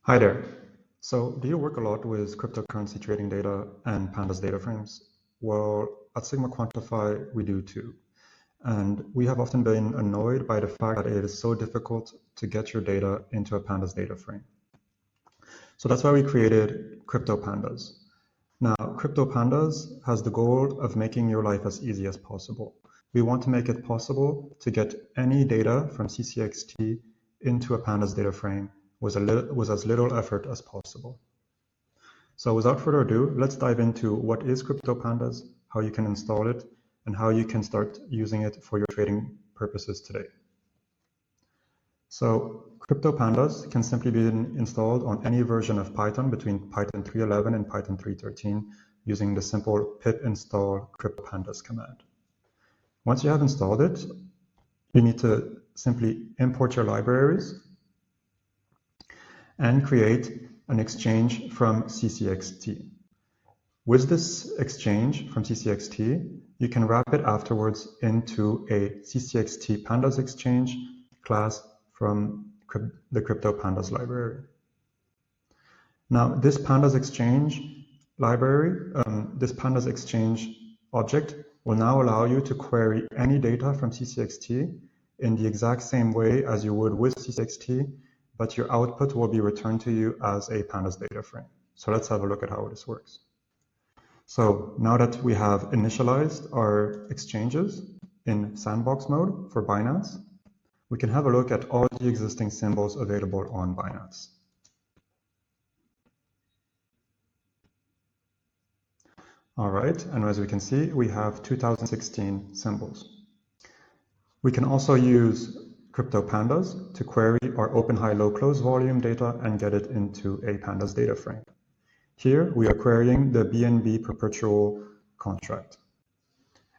Hi there. So, do you work a lot with cryptocurrency trading data and Pandas data frames? Well, at Sigma Quantify, we do too. And we have often been annoyed by the fact that it is so difficult to get your data into a Pandas data frame. So that's why we created Crypto Pandas. Now, Crypto Pandas has the goal of making your life as easy as possible. We want to make it possible to get any data from CCXT into a Pandas data frame with as little effort as possible. So without further ado, let's dive into what is Crypto Pandas, how you can install it, and how you can start using it for your trading purposes today. So Crypto Pandas can simply be installed on any version of Python between Python 3.11 and Python 3.13 using the simple pip install CryptoPandas command. Once you have installed it, you need to simply import your libraries and create an exchange from CCXT. With this exchange from CCXT, you can wrap it afterwards into a CCXT Pandas exchange class from the Crypto Pandas library. Now, this Pandas exchange library, this Pandas exchange object will now allow you to query any data from CCXT in the exact same way as you would with CCXT, but your output will be returned to you as a Pandas data frame. So let's have a look at how this works. So now that we have initialized our exchanges in sandbox mode for Binance, we can have a look at all the existing symbols available on Binance. All right, and as we can see, we have 2016 symbols. We can also use Crypto Pandas to query our open high low close volume data and get it into a Pandas data frame. Here we are querying the BNB perpetual contract.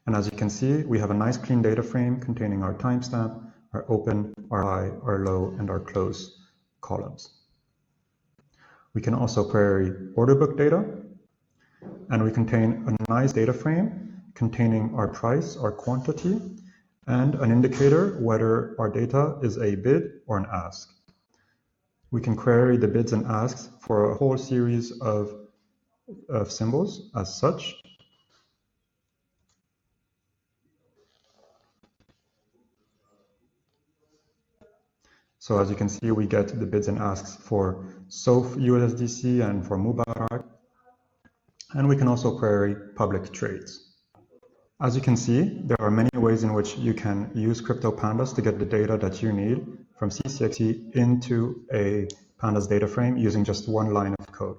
And as you can see, we have a nice clean data frame containing our timestamp, our open, our high, our low, and our close columns. We can also query order book data, and we contain a nice data frame containing our price, our quantity, and an indicator whether our data is a bid or an ask. We can query the bids and asks for a whole series of symbols as such. So as you can see, we get the bids and asks for SOF USDC and for Mubarak. And we can also query public trades. As you can see, there are many ways in which you can use Crypto Pandas to get the data that you need from CCXT into a Pandas data frame using just one line of code.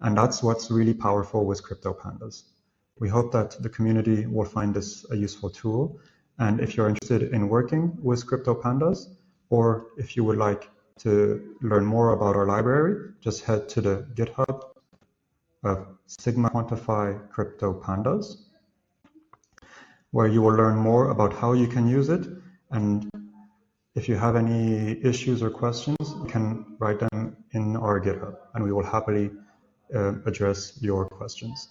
And that's what's really powerful with Crypto Pandas. We hope that the community will find this a useful tool. And if you're interested in working with Crypto Pandas, or if you would like to learn more about our library, just head to the GitHub of Sigma Quantify Crypto Pandas, where you will learn more about how you can use it. And if you have any issues or questions, you can write them in our GitHub, and we will happily address your questions.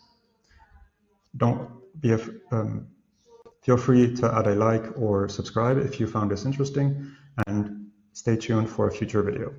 Feel free to add a like or subscribe if you found this interesting, and stay tuned for a future video.